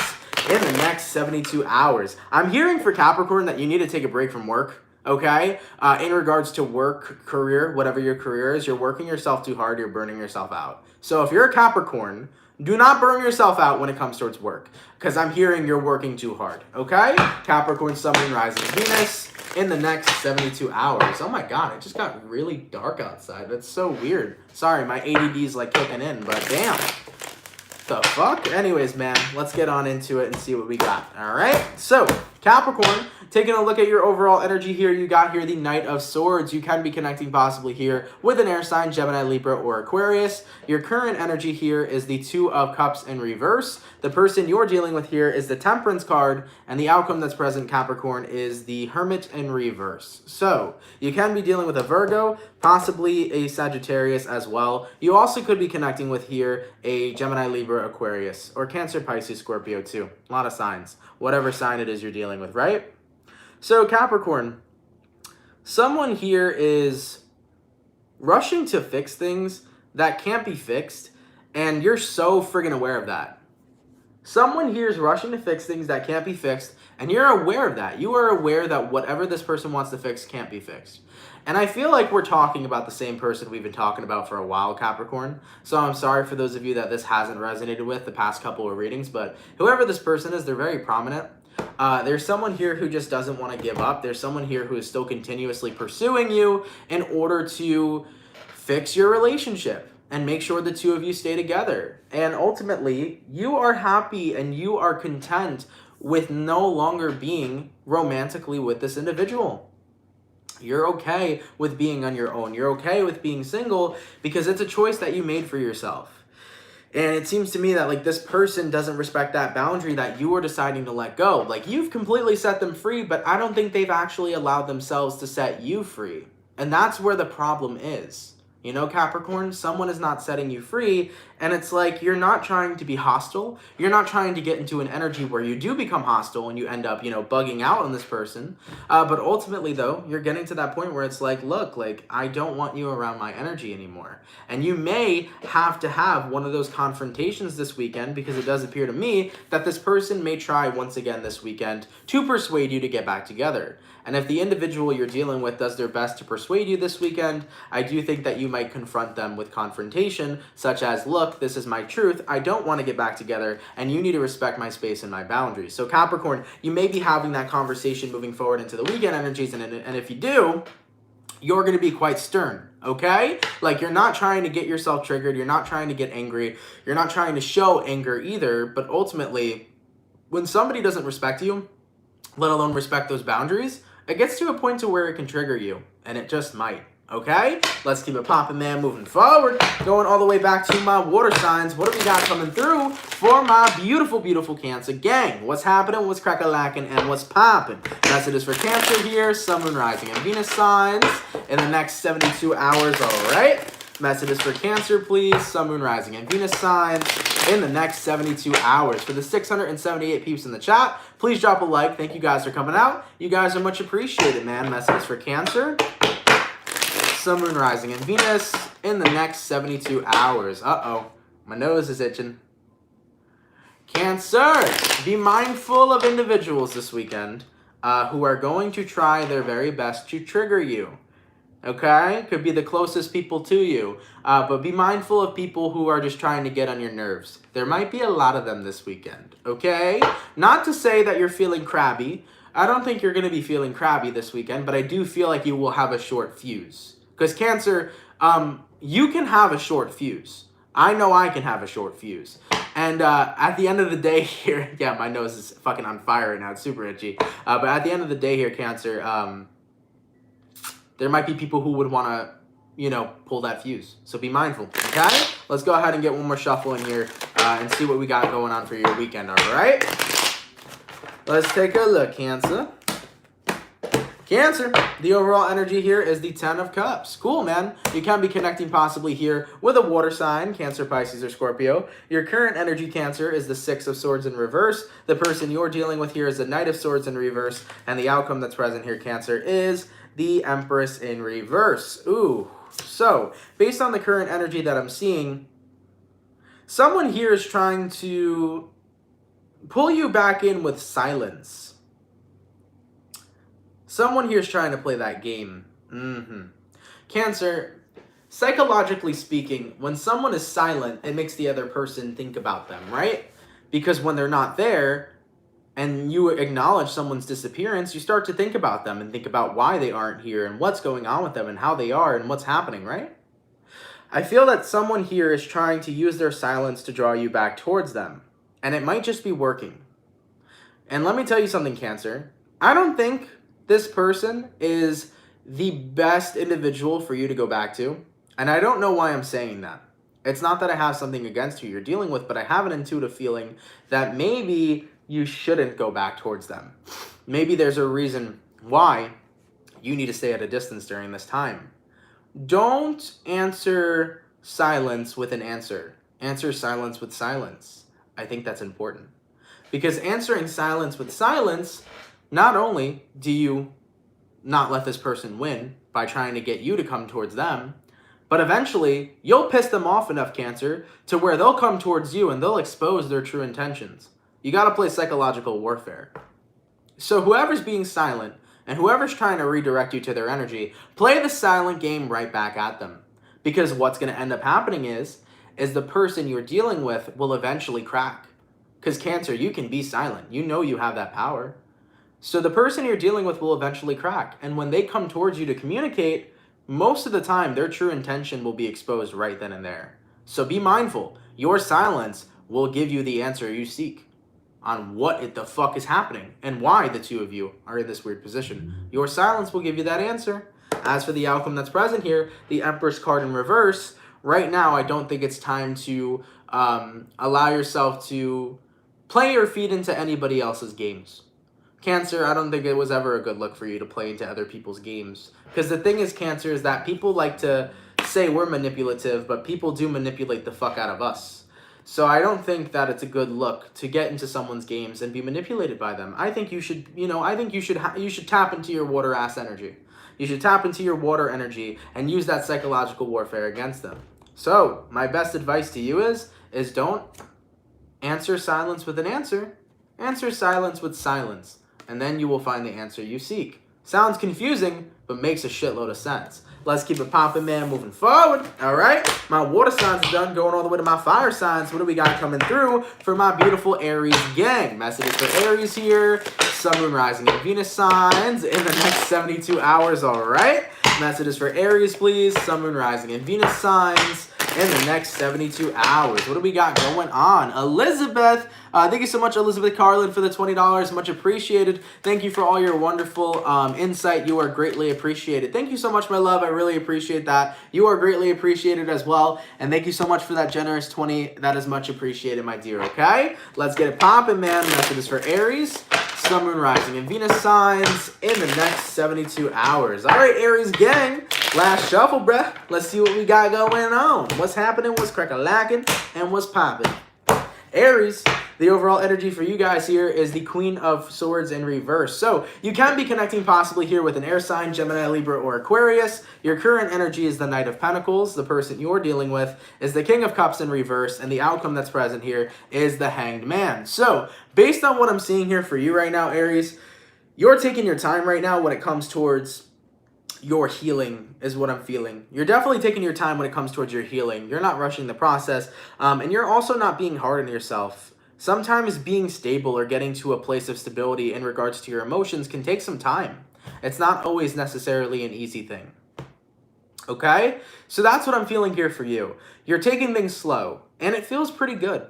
in the next 72 hours. I'm hearing for Capricorn that you need to take a break from work, okay? In regards to work, career, whatever your career is, you're working yourself too hard, you're burning yourself out. So if you're a Capricorn, do not burn yourself out when it comes towards work, because I'm hearing you're working too hard, okay? Capricorn, Sun, Moon, Rising, Venus in the next 72 hours. Oh my God, it just got really dark outside. That's so weird. Sorry, my ADD's like kicking in, but damn. The fuck? Anyways, man, let's get on into it and see what we got. All right, so Capricorn, taking a look at your overall energy here, you got here the Knight of Swords. You can be connecting possibly here with an air sign, Gemini, Libra, or Aquarius. Your current energy here is the Two of Cups in reverse. The person you're dealing with here is the Temperance card, and the outcome that's present, Capricorn, is the Hermit in reverse. So you can be dealing with a Virgo, possibly a Sagittarius as well. You also could be connecting with here a Gemini, Libra, Aquarius, or Cancer, Pisces, Scorpio too. A lot of signs, whatever sign it is you're dealing with, right? So Capricorn, someone here is rushing to fix things that can't be fixed, and you're so friggin' aware of that. Someone here is rushing to fix things that can't be fixed, and you're aware of that. You are aware that whatever this person wants to fix can't be fixed. And I feel like we're talking about the same person we've been talking about for a while, Capricorn. So I'm sorry for those of you that this hasn't resonated with the past couple of readings, but whoever this person is, they're very prominent. There's someone here who just doesn't want to give up. There's someone here who is still continuously pursuing you in order to fix your relationship and make sure the two of you stay together. And ultimately, you are happy and you are content with no longer being romantically with this individual. You're okay with being on your own. You're okay with being single because it's a choice that you made for yourself. And it seems to me that like this person doesn't respect that boundary that you are deciding to let go. Like you've completely set them free, but I don't think they've actually allowed themselves to set you free. And that's where the problem is. You know, Capricorn, someone is not setting you free, and it's like you're not trying to be hostile. You're not trying to get into an energy where you do become hostile and you end up, you know, bugging out on this person. But ultimately, though, you're getting to that point where it's like, look, like, I don't want you around my energy anymore. And you may have to have one of those confrontations this weekend, because it does appear to me that this person may try once again this weekend to persuade you to get back together. And if the individual you're dealing with does their best to persuade you this weekend, I do think that you might confront them with confrontation, such as, look, this is my truth, I don't want to get back together, and you need to respect my space and my boundaries. So Capricorn, you may be having that conversation moving forward into the weekend energies, and if you do, you're going to be quite stern, okay? Like, you're not trying to get yourself triggered, you're not trying to get angry, you're not trying to show anger either, but ultimately, when somebody doesn't respect you, let alone respect those boundaries, it gets to a point to where it can trigger you, and it just might, Okay, let's keep it popping, man. Moving forward, going all the way back to my water signs. What do we got coming through for my beautiful, beautiful Cancer gang? What's happening? What's crack-a-lacking? And what's popping? Messages for Cancer here. Sun, Moon, Rising, and Venus signs in the next 72 hours. All right. Messages for Cancer, please. Sun, Moon, Rising, and Venus signs in the next 72 hours. For the 678 peeps in the chat, please drop a like. Thank you guys for coming out. You guys are much appreciated, man. Messages for Cancer. Sun, Moon, Rising, and Venus in the next 72 hours. Uh-oh. My nose is itching. Cancer. Be mindful of individuals this weekend who are going to try their very best to trigger you. Okay? Could be the closest people to you. But be mindful of people who are just trying to get on your nerves. There might be a lot of them this weekend. Okay? Not to say that you're feeling crabby. I don't think you're going to be feeling crabby this weekend, but I do feel like you will have a short fuse. Because Cancer, you can have a short fuse. I know I can have a short fuse. And at the end of the day here, yeah, my nose is fucking on fire right now. It's super itchy. But at the end of the day here, Cancer, there might be people who would want to, you know, pull that fuse. So be mindful, okay? Let's go ahead and get one more shuffle in here and see what we got going on for your weekend, all right? Let's take a look, Cancer. Cancer, the overall energy here is the 10 of Cups. Cool, man. You can be connecting possibly here with a water sign, Cancer, Pisces, or Scorpio. Your current energy, Cancer, is the 6 of Swords in reverse. The person you're dealing with here is the Knight of Swords in reverse. And the outcome that's present here, Cancer, is the Empress in reverse. Ooh. So, based on the current energy that I'm seeing, someone here is trying to pull you back in with silence. Someone here is trying to play that game. Cancer, psychologically speaking, when someone is silent, it makes the other person think about them, right? Because when they're not there and you acknowledge someone's disappearance, you start to think about them and think about why they aren't here and what's going on with them and how they are and what's happening, right? I feel that someone here is trying to use their silence to draw you back towards them. And it might just be working. And let me tell you something, Cancer. I don't think this person is the best individual for you to go back to. And I don't know why I'm saying that. It's not that I have something against who you're dealing with, but I have an intuitive feeling that maybe you shouldn't go back towards them. Maybe there's a reason why you need to stay at a distance during this time. Don't answer silence with an answer. Answer silence with silence. I think that's important. Because answering silence with silence, not only do you not let this person win by trying to get you to come towards them, but eventually you'll piss them off enough, Cancer, to where they'll come towards you and they'll expose their true intentions. You got to play psychological warfare. So whoever's being silent and whoever's trying to redirect you to their energy, play the silent game right back at them. Because what's going to end up happening is the person you're dealing with will eventually crack. Because Cancer, you can be silent. You know you have that power. So the person you're dealing with will eventually crack. And when they come towards you to communicate, most of the time their true intention will be exposed right then and there. So be mindful. Your silence will give you the answer you seek on what the fuck is happening and why the two of you are in this weird position. Your silence will give you that answer. As for the outcome that's present here, the Empress card in reverse, right now I don't think it's time to allow yourself to play or feed into anybody else's games. Cancer, I don't think it was ever a good look for you to play into other people's games. Because the thing is, Cancer, is that people like to say we're manipulative, but people do manipulate the fuck out of us. So I don't think that it's a good look to get into someone's games and be manipulated by them. I think you should, you should tap into your water ass energy. You should tap into your water energy and use that psychological warfare against them. So my best advice to you is don't answer silence with an answer. Answer silence with silence. And then you will find the answer you seek. Sounds confusing, but makes a shitload of sense. Let's keep it popping, man, moving forward. All right, my water signs are done, going all the way to my fire signs. What do we got coming through for my beautiful Aries gang? Messages for Aries here. Sun, Moon, Rising, and Venus signs in the next 72 hours, all right? Messages for Aries, please. Sun, Moon, Rising, and Venus signs in the next 72 hours. What do we got going on? Elizabeth, thank you so much, Elizabeth Carlin, for the $20. Much appreciated. Thank you for all your wonderful insight. You are greatly appreciated. Thank you so much, my love. I really appreciate that. You are greatly appreciated as well. And thank you so much for that generous 20. That is much appreciated, my dear, okay? Let's get it popping, man. Message is for Aries, Sun, Moon, Rising, and Venus signs in the next 72 hours. All right, Aries gang. Last shuffle, bruh. Let's see what we got going on. What's happening, what's crack-a-lacking, and what's popping. Aries, the overall energy for you guys here is the Queen of Swords in reverse. So you can be connecting possibly here with an air sign, Gemini, Libra, or Aquarius. Your current energy is the Knight of Pentacles. The person you're dealing with is the King of Cups in reverse. And the outcome that's present here is the Hanged Man. So based on what I'm seeing here for you right now, Aries, you're taking your time right now when it comes towards your healing is what I'm feeling. You're definitely taking your time when it comes towards your healing. You're not rushing the process, and you're also not being hard on yourself. Sometimes being stable or getting to a place of stability in regards to your emotions can take some time. It's not always necessarily an easy thing. Okay? So that's what I'm feeling here for you. You're taking things slow, and it feels pretty good.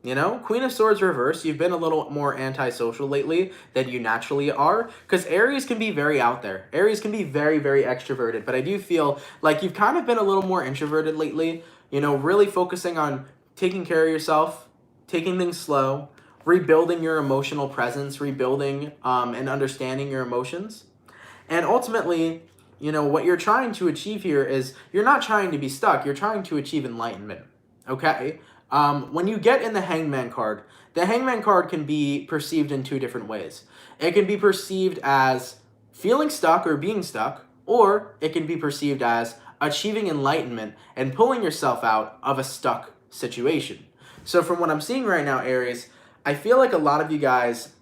You know, Queen of Swords reverse, you've been a little more antisocial lately than you naturally are, because Aries can be very out there. Aries can be very, very extroverted, but I do feel like you've kind of been a little more introverted lately, you know, really focusing on taking care of yourself, taking things slow, rebuilding your emotional presence, rebuilding and understanding your emotions. And ultimately, you know, what you're trying to achieve here is you're not trying to be stuck, you're trying to achieve enlightenment, okay? When you get in the Hangman card, the Hangman card can be perceived in two different ways. It can be perceived as feeling stuck or being stuck, or it can be perceived as achieving enlightenment and pulling yourself out of a stuck situation. So from what I'm seeing right now, Aries, I feel like a lot of you guys,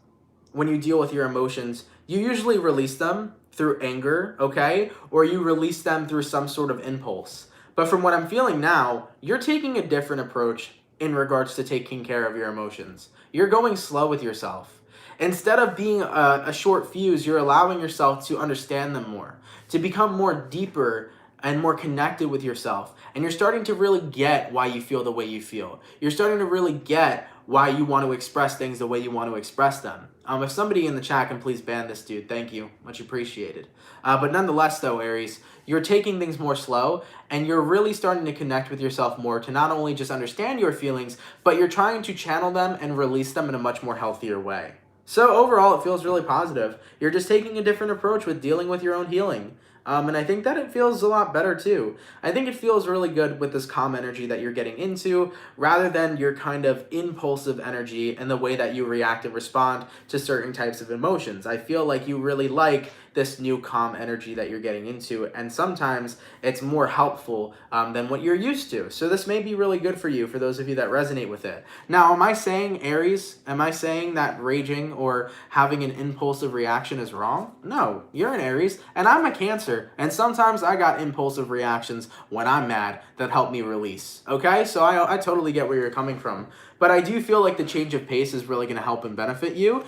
when you deal with your emotions, you usually release them through anger, okay? Or you release them through some sort of impulse. But from what I'm feeling now, you're taking a different approach in regards to taking care of your emotions. You're going slow with yourself. Instead of being a short fuse, you're allowing yourself to understand them more, to become more deeper and more connected with yourself. And you're starting to really get why you feel the way you feel. You're starting to really get why you want to express things the way you want to express them. If somebody in the chat can please ban this dude, thank you. Much appreciated. But nonetheless, though, Aries, you're taking things more slow, and you're really starting to connect with yourself more to not only just understand your feelings, but you're trying to channel them and release them in a much more healthier way. So overall, it feels really positive. You're just taking a different approach with dealing with your own healing. And I think that it feels a lot better too. I think it feels really good with this calm energy that you're getting into, rather than your kind of impulsive energy and the way that you react and respond to certain types of emotions. I feel like you really like this new calm energy that you're getting into, and sometimes it's more helpful than what you're used to. So this may be really good for you, for those of you that resonate with it. Now, am I saying, Aries, am I saying that raging or having an impulsive reaction is wrong? No, you're an Aries, and I'm a Cancer, and sometimes I got impulsive reactions when I'm mad that help me release, okay? So I totally get where you're coming from. But I do feel like the change of pace is really going to help and benefit you.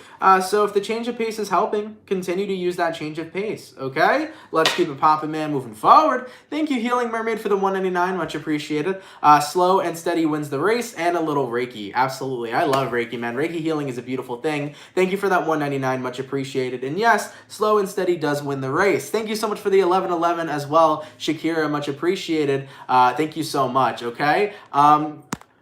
So if the change of pace is helping, continue to use that change of pace, okay? Let's keep it popping, man, moving forward. Thank you, Healing Mermaid, for the $1.99. Much appreciated. Slow and steady wins the race, and a little Reiki. Absolutely. I love Reiki, man. Reiki healing is a beautiful thing. Thank you for that $1.99. Much appreciated. And yes, slow and steady does win the race. Thank you so much for the 1111 as well, Shakira. Much appreciated. Thank you so much, okay?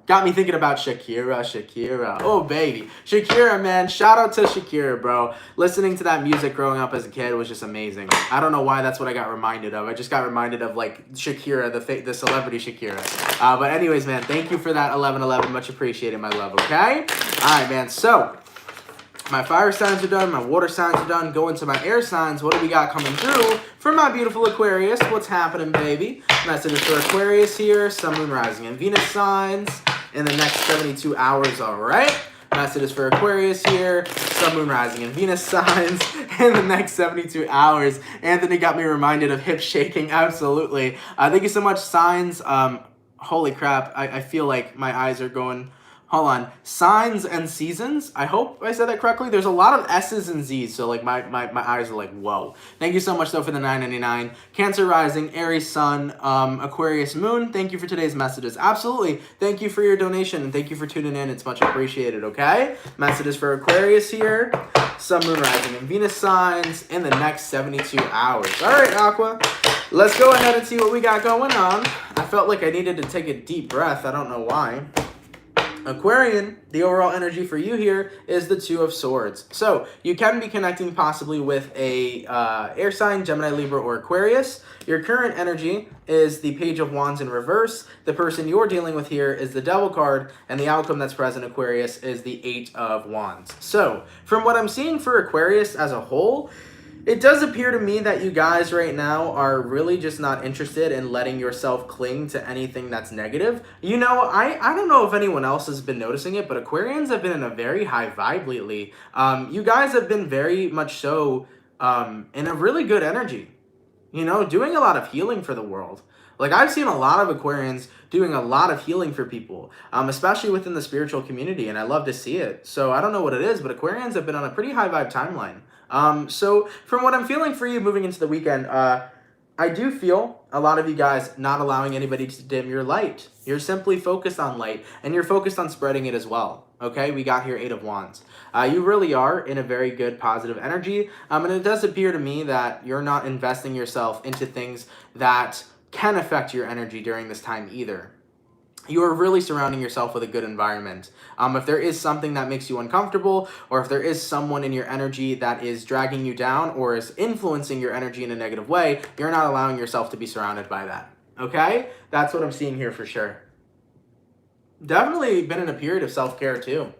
Got me thinking about Shakira. Oh, baby. Shakira, man. Shout out to Shakira, bro. Listening to that music growing up as a kid was just amazing. I don't know why that's what I got reminded of. I just got reminded of, like, Shakira, the celebrity Shakira. But anyways, man, thank you for that 1111. Much appreciated, my love, okay? All right, man. So, my fire signs are done. My water signs are done. Going to my air signs. What do we got coming through for my beautiful Aquarius? What's happening, baby? Messages for Aquarius here. Sun, Moon, Rising, and Venus signs in the next 72 hours, all right? Messages for Aquarius here. Sun, Moon, Rising, and Venus signs in the next 72 hours. Anthony got me reminded of hip shaking. Absolutely. Thank you so much, signs. Holy crap. I feel like my eyes are going... hold on, signs and seasons. I hope I said that correctly. There's a lot of S's and Z's, so like my eyes are like, whoa. Thank you so much though for the $9.99. Cancer rising, Aries sun, Aquarius moon. Thank you for today's messages. Absolutely. Thank you for your donation and thank you for tuning in. It's much appreciated, okay? Messages for Aquarius here. Sun, moon, rising, and Venus signs in the next 72 hours. All right, Aqua. Let's go ahead and see what we got going on. I felt like I needed to take a deep breath. I don't know why. Aquarian, the overall energy for you here is the Two of Swords. So you can be connecting possibly with a air sign, Gemini, Libra, or Aquarius. Your current energy is the Page of Wands in reverse. The person you're dealing with here is the Devil card, and the outcome that's present, Aquarius, is the Eight of Wands. So from what I'm seeing for Aquarius as a whole, it does appear to me that you guys right now are really just not interested in letting yourself cling to anything that's negative. You know, I don't know if anyone else has been noticing it, but Aquarians have been in a very high vibe lately. You guys have been very much so in a really good energy, you know, doing a lot of healing for the world. Like, I've seen a lot of Aquarians doing a lot of healing for people, especially within the spiritual community, and I love to see it. So I don't know what it is, but Aquarians have been on a pretty high vibe timeline. So from what I'm feeling for you moving into the weekend, I do feel a lot of you guys not allowing anybody to dim your light. You're simply focused on light, and you're focused on spreading it as well. Okay, we got here Eight of Wands. You really are in a very good positive energy, and it does appear to me that you're not investing yourself into things that can affect your energy during this time either. You are really surrounding yourself with a good environment. If there is something that makes you uncomfortable, or if there is someone in your energy that is dragging you down or is influencing your energy in a negative way, you're not allowing yourself to be surrounded by that. Okay? That's what I'm seeing here for sure. Definitely been in a period of self-care too.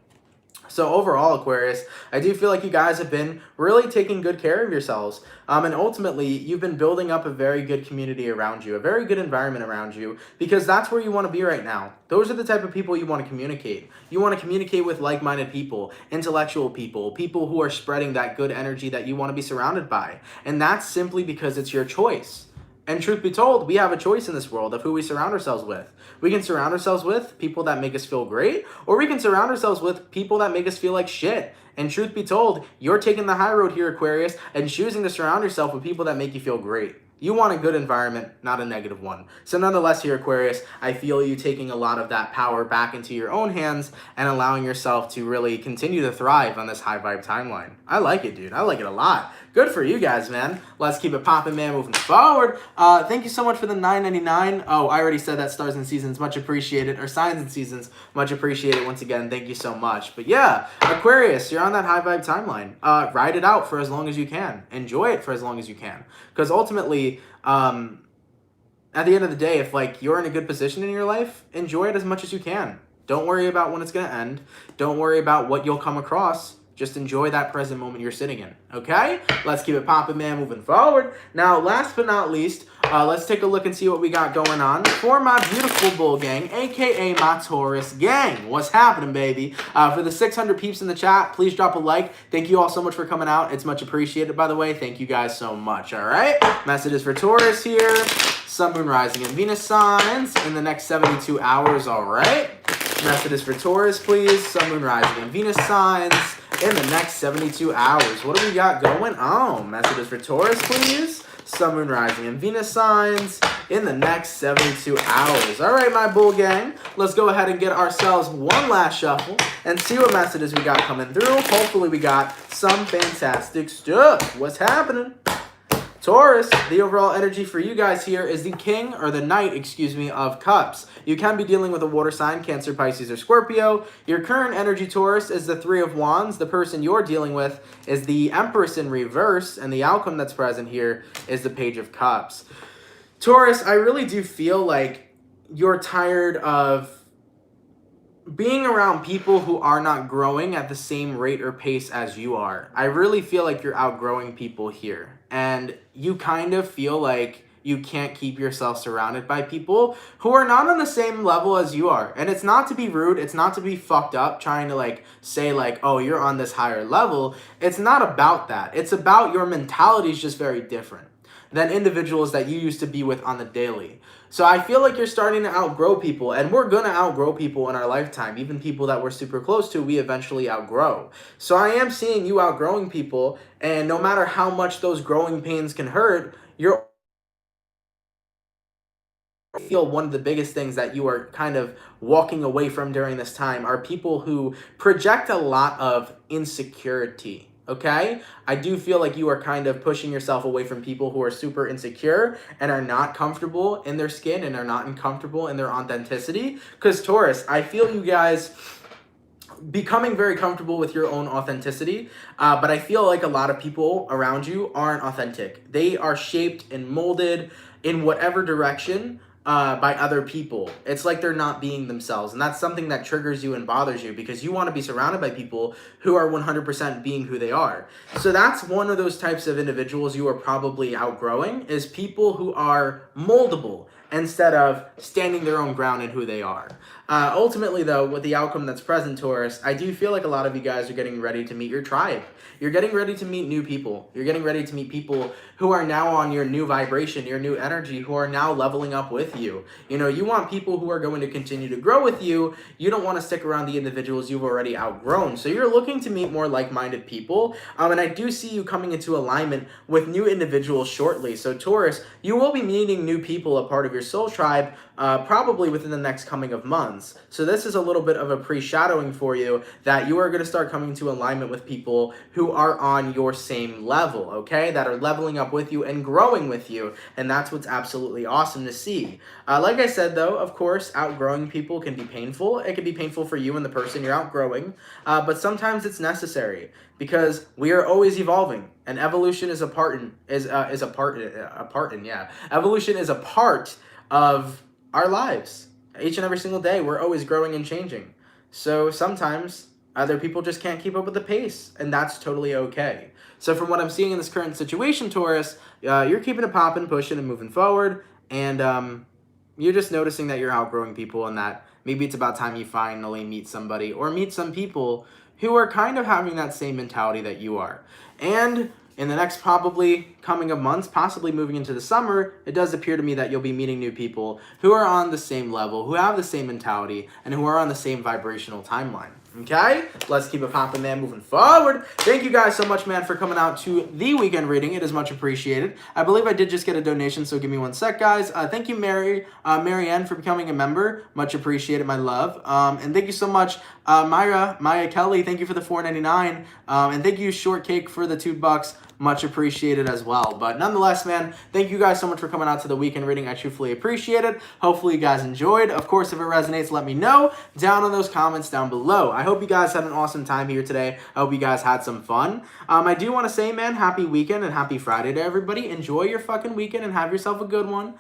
So overall, Aquarius, I do feel like you guys have been really taking good care of yourselves. And ultimately, you've been building up a very good community around you, a very good environment around you, because that's where you want to be right now. Those are the type of people you want to communicate. You want to communicate with like-minded people, intellectual people, people who are spreading that good energy that you want to be surrounded by. And that's simply because it's your choice. And truth be told, we have a choice in this world of who we surround ourselves with. We can surround ourselves with people that make us feel great, or we can surround ourselves with people that make us feel like shit. And truth be told, you're taking the high road here, Aquarius, and choosing to surround yourself with people that make you feel great. You want a good environment, not a negative one. So nonetheless here, Aquarius, I feel you taking a lot of that power back into your own hands and allowing yourself to really continue to thrive on this high vibe timeline. I like it, dude. I like it a lot. Good for you guys, man. Let's keep it popping, man, moving forward. Thank you so much for the $9.99. Oh, I already said that. Stars and Seasons, much appreciated. Or Signs and Seasons, much appreciated. Once again, thank you so much. But yeah, Aquarius, you're on that high vibe timeline. Ride it out for as long as you can. Enjoy it for as long as you can. Because ultimately, at the end of the day, if like you're in a good position in your life, enjoy it as much as you can. Don't worry about when it's going to end. Don't worry about what you'll come across. Just enjoy that present moment you're sitting in, okay? Let's keep it popping, man, moving forward. Now, last but not least, let's take a look and see what we got going on for my beautiful bull gang, a.k.a. my Taurus gang. What's happening, baby? For the 600 peeps in the chat, please drop a like. Thank you all so much for coming out. It's much appreciated, by the way. Thank you guys so much, all right? Messages for Taurus here. Sun, Moon, Rising, and Venus signs in the next 72 hours, all right? Messages for Taurus, please. Sun, Moon, Rising, and Venus signs in the next 72 hours. What do we got going on? Messages for Taurus, please. Sun, Moon, Rising, and Venus signs in the next 72 hours. All right, my bull gang. Let's go ahead and get ourselves one last shuffle and see what messages we got coming through. Hopefully we got some fantastic stuff. What's happening? Taurus, the overall energy for you guys here is the King, or the Knight, excuse me, of Cups. You can be dealing with a water sign, Cancer, Pisces, or Scorpio. Your current energy, Taurus, is the Three of Wands. The person you're dealing with is the Empress in reverse, and the outcome that's present here is the Page of Cups. Taurus, I really do feel like you're tired of being around people who are not growing at the same rate or pace as you are. I really feel like you're outgrowing people here. And you kind of feel like you can't keep yourself surrounded by people who are not on the same level as you are. And it's not to be rude. It's not to be fucked up trying to like say like, oh, you're on this higher level. It's not about that. It's about your mentality is just very different than individuals that you used to be with on the daily. So I feel like you're starting to outgrow people, and we're going to outgrow people in our lifetime. Even people that we're super close to, we eventually outgrow. So I am seeing you outgrowing people, and no matter how much those growing pains can hurt, you're feel one of the biggest things that you are kind of walking away from during this time are people who project a lot of insecurity. Okay, I do feel like you are kind of pushing yourself away from people who are super insecure and are not comfortable in their skin and are not comfortable in their authenticity. Because Taurus, I feel you guys becoming very comfortable with your own authenticity, but I feel like a lot of people around you aren't authentic. They are shaped and molded in whatever direction by other people. It's like they're not being themselves, and that's something that triggers you and bothers you because you want to be surrounded by people who are 100% being who they are. So that's one of those types of individuals you are probably outgrowing, is people who are moldable instead of standing their own ground in who they are. Ultimately, though, with the outcome that's present, Taurus, I do feel like a lot of you guys are getting ready to meet your tribe. You're getting ready to meet new people. You're getting ready to meet people who are now on your new vibration, your new energy, who are now leveling up with you. You know, you want people who are going to continue to grow with you. You don't want to stick around the individuals you've already outgrown. So you're looking to meet more like-minded people. And I do see you coming into alignment with new individuals shortly. So Taurus, you will be meeting new people, a part of your soul tribe, probably within the next coming of months. So this is a little bit of a pre-shadowing for you that you are going to start coming to alignment with people who are on your same level, okay? That are leveling up with you and growing with you. And that's what's absolutely awesome to see. Like I said, though, of course, outgrowing people can be painful. It can be painful for you and the person you're outgrowing, but sometimes it's necessary because we are always evolving, and evolution is a part Evolution is a part of our lives. Each and every single day, we're always growing and changing. So sometimes other people just can't keep up with the pace, and that's totally okay. So from what I'm seeing in this current situation, Taurus, you're keeping it popping, pushing, and moving forward, and you're just noticing that you're outgrowing people and that maybe it's about time you finally meet somebody or meet some people who are kind of having that same mentality that you are. And in the next probably coming of months, possibly moving into the summer, it does appear to me that you'll be meeting new people who are on the same level, who have the same mentality, and who are on the same vibrational timeline. Okay, let's keep it popping, man, moving forward. Thank you guys so much, man, for coming out to the weekend reading. It is much appreciated. I believe I did just get a donation, so give me one sec, guys. Thank you, Marianne, for becoming a member. Much appreciated, my love. And thank you so much, Maya Kelly. Thank you for the $4.99. And thank you, Shortcake, for the $2. Much appreciated as well. But nonetheless, man, thank you guys so much for coming out to the weekend reading. I truthfully appreciate it. Hopefully you guys enjoyed. Of course, if it resonates, let me know down in those comments down below. I hope you guys had an awesome time here today. I hope you guys had some fun. I do want to say, man, happy weekend and happy Friday to everybody. Enjoy your fucking weekend and have yourself a good one.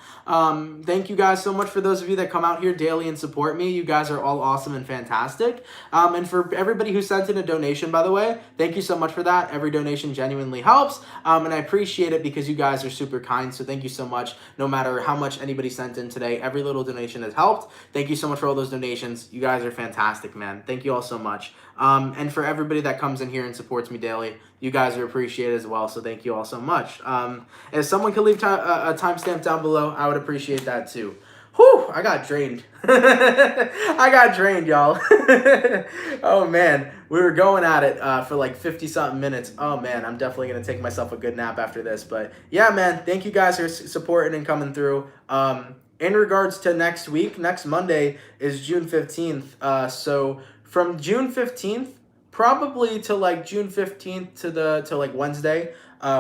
Thank you guys so much for those of you that come out here daily and support me. You guys are all awesome and fantastic. And for everybody who sent in a donation, by the way, thank you so much for that. Every donation genuinely helps. And I appreciate it because you guys are super kind. So thank you so much. No matter how much anybody sent in today, every little donation has helped. Thank you so much for all those donations. You guys are fantastic, man. Thank you all so much. And for everybody that comes in here and supports me daily, you guys are appreciated as well. So thank you all so much. If someone could leave a timestamp down below, I would appreciate that too. Whew, I got drained. I got drained, y'all. Oh, man. We were going at it for like 50-something minutes. Oh, man. I'm definitely going to take myself a good nap after this. But, yeah, man. Thank you guys for supporting and coming through. In regards to next week, next Monday is June 15th. So, from June 15th, probably to like June 15th to like Wednesday,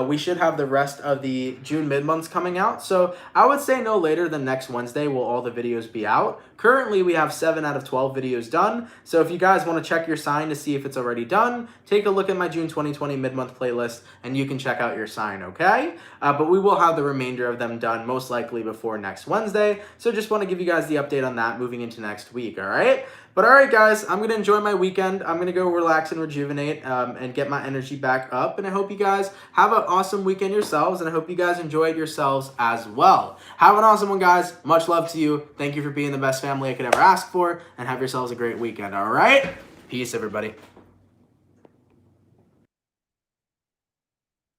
we should have the rest of the June mid-months coming out. So I would say no later than next Wednesday will all the videos be out. Currently, we have 7 out of 12 videos done. So if you guys want to check your sign to see if it's already done, take a look at my June 2020 mid-month playlist and you can check out your sign, okay? But we will have the remainder of them done most likely before next Wednesday. So just want to give you guys the update on that moving into next week, all right? But all right, guys, I'm going to enjoy my weekend. I'm going to go relax and rejuvenate and get my energy back up. And I hope you guys have an awesome weekend yourselves. And I hope you guys enjoy it yourselves as well. Have an awesome one, guys. Much love to you. Thank you for being the best family I could ever ask for. And have yourselves a great weekend, all right? Peace, everybody.